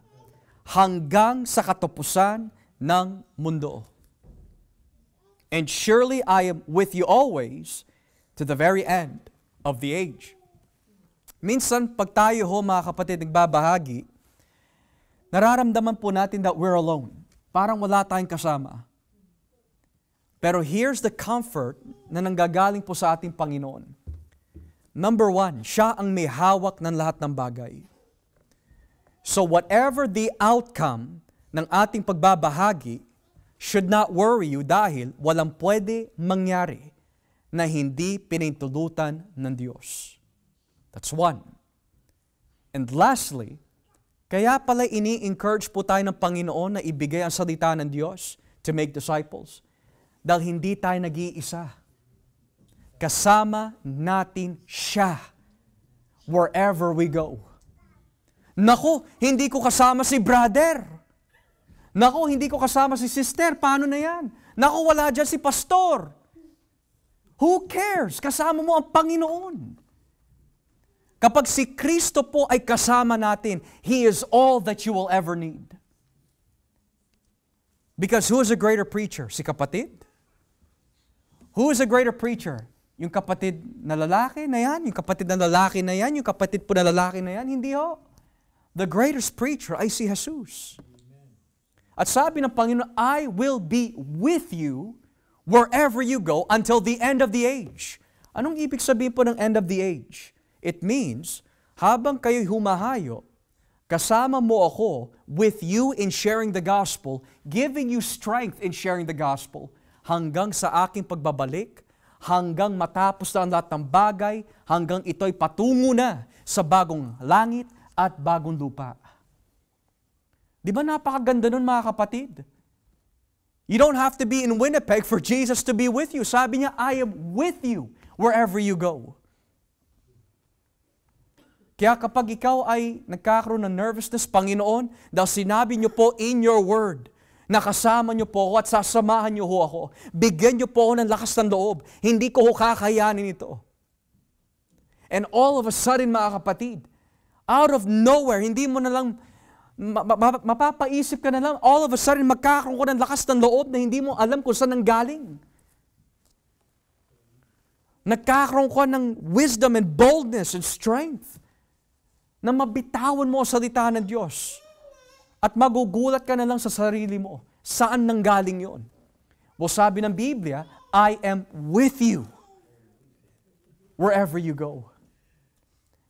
hanggang sa katapusan ng mundo. And surely I am with you always to the very end of the age. Minsan, pag tayo ho, mga kapatid, nagbabahagi, nararamdaman po natin that we're alone. Parang wala tayong kasama. Pero here's the comfort na nanggagaling po sa ating Panginoon. Number one, siya ang may hawak ng lahat ng bagay. So whatever the outcome ng ating pagbabahagi should not worry you dahil walang pwede mangyari na hindi pinintulutan ng Diyos. That's one. And lastly, kaya pala ini-encourage po tayo ng Panginoon na ibigay ang salita ng Diyos to make disciples. Dahil hindi tayo nag-iisa. Kasama natin siya wherever we go. Naku, hindi ko kasama si brother. Naku, hindi ko kasama si sister, paano na yan? Naku, wala dyan si pastor. Who cares? Kasama mo ang Panginoon. Kapag si Kristo po ay kasama natin, He is all that you will ever need. Because who is a greater preacher? Si kapatid? Who is a greater preacher? Yung kapatid na lalaki na yan? Yung kapatid na lalaki na yan? Yung kapatid po na lalaki na yan? Hindi ho. The greatest preacher ay si Jesus. At sabi ng Panginoon, I will be with you wherever you go until the end of the age. Anong ibig sabihin po ng end of the age? It means, habang kayo'y humahayo, kasama mo ako with you in sharing the gospel, giving you strength in sharing the gospel, hanggang sa aking pagbabalik, hanggang matapos na ang lahat ng bagay, hanggang ito'y patungo na sa bagong langit at bagong lupa. Di ba napakaganda nun, mga kapatid? You don't have to be in Winnipeg for Jesus to be with you. Sabi niya, I am with you wherever you go. Kaya kapag ikaw ay nagkakaroon ng nervousness, Panginoon, dahil sinabi niyo po in your word, nakasama niyo po ako at sasamahan niyo ho ako. Bigyan niyo po ako ng lakas ng loob. Hindi ko ho kakayanin ito. And all of a sudden, mga kapatid, out of nowhere, hindi mo na lang mapapaisip ka na lang, all of a sudden, magkakaroon ko ng lakas ng loob na hindi mo alam kung saan nanggaling. Nagkakaroon ko ng wisdom and boldness and strength na mabitawan mo ang salita ng Diyos. At magugulat ka na lang sa sarili mo, saan nanggaling yon? Well, sabi ng Biblia, I am with you wherever you go.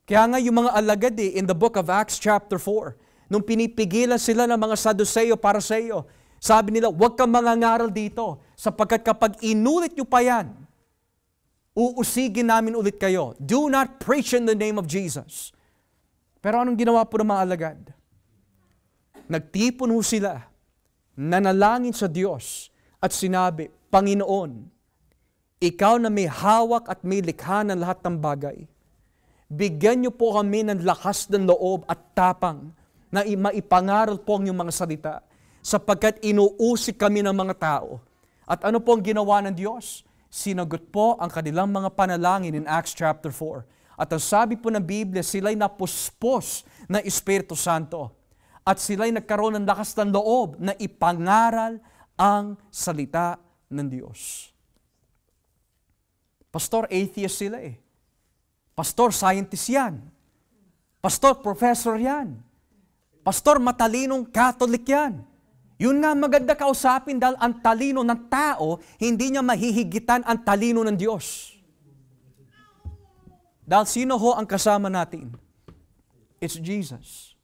Kaya nga yung mga alagad in the book of Acts chapter 4, nung pinipigilan sila ng mga Saduseo para sa iyo, sabi nila, huwag kang mangangaral dito, sapagkat kapag inulit nyo pa yan, uusigin namin ulit kayo. Do not preach in the name of Jesus. Pero anong ginawa po ng mga alagad? Nagtipon ho sila, nanalangin sa Diyos, at sinabi, Panginoon, Ikaw na may hawak at may likha ng lahat ng bagay, bigyan niyo po kami ng lakas ng loob at tapang na maipangaral po ang iyong mga salita, sapagkat inuusik kami ng mga tao. At ano po ang ginawa ng Diyos? Sinagot po ang kanilang mga panalangin in Acts chapter 4. At ang sabi po ng Biblia, sila'y napuspos ng Espiritu Santo. At sila'y nagkaroon ng lakas ng loob na ipangaral ang salita ng Diyos. Pastor, atheist sila eh. Pastor, scientist yan. Pastor, professor yan. Pastor, matalinong Catholic yan. Yun nga maganda kausapin dahil ang talino ng tao, hindi niya mahihigitan ang talino ng Diyos. Dahil sino ho ang kasama natin? It's Jesus.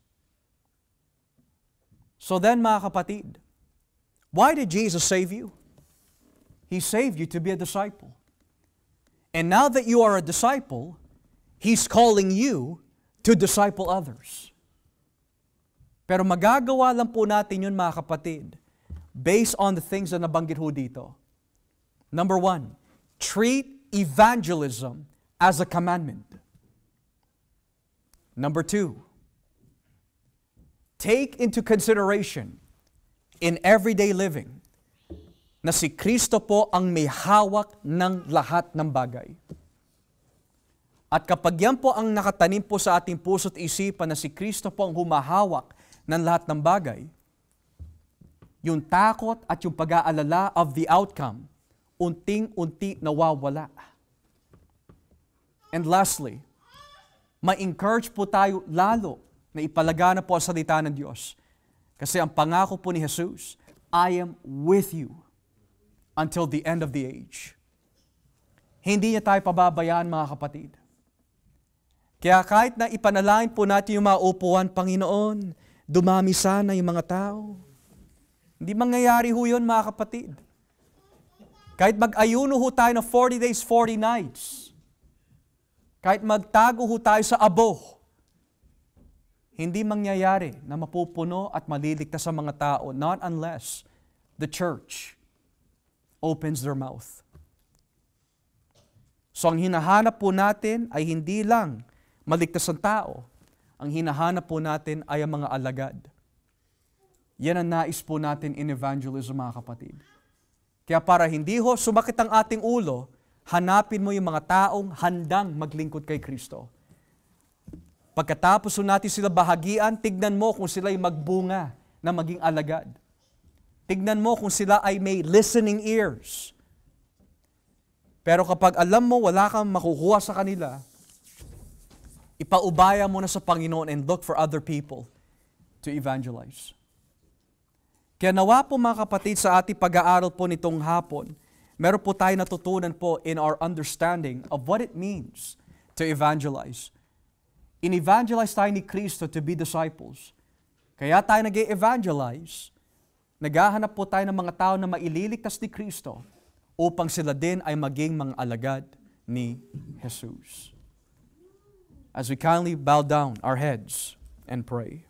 So then, mga kapatid, why did Jesus save you? He saved you to be a disciple. And now that you are a disciple, He's calling you to disciple others. Pero magagawa lang po natin yun, mga kapatid, based on the things na nabanggit ho dito. Number 1, treat evangelism as a commandment. Number 2, take into consideration in everyday living na si Kristo po ang may hawak ng lahat ng bagay. At kapag yan po ang nakatanim po sa ating puso't isipan na si Kristo po ang humahawak ng lahat ng bagay, yung takot at yung pag-aalala of the outcome, unting-unti nawawala. And lastly, ma-encourage po tayo lalo na ipalagana po ang salita ng Diyos. Kasi ang pangako po ni Jesus, I am with you until the end of the age. Hindi niya tayo pababayaan, mga kapatid. Kaya kahit na ipanalangin po natin yung mga upuan, Panginoon, dumami sana yung mga tao. Hindi mangyayari ho yun, mga kapatid. Kahit mag-ayuno ho tayo ng 40 days, 40 nights. Kahit magtago ho tayo sa abo, hindi mangyayari na mapupuno at maliligtas sa mga tao, not unless the church opens their mouth. So ang hinahanap po natin ay hindi lang maligtas ang tao. Ang hinahanap po natin ay ang mga alagad. Yan ang nais po natin in evangelism, mga kapatid. Kaya para hindi ho sumakit ang ating ulo, hanapin mo yung mga taong handang maglingkod kay Kristo. Pagkatapos natin sila bahagian, tignan mo kung sila'y magbunga na maging alagad. Tignan mo kung sila ay may listening ears. Pero kapag alam mo wala kang makukuha sa kanila, ipaubaya mo na sa Panginoon and look for other people to evangelize. Kaya nawa po mga kapatid sa ating pag-aaral po nitong hapon, meron po tayo natutunan po in our understanding of what it means to evangelize. In-evangelize tayo ni Kristo to be disciples. Kaya tayo nag-evangelize, naghahanap po tayo ng mga tao na maililigtas ni Kristo upang sila din ay maging mga alagad ni Jesus. As we kindly bow down our heads and pray.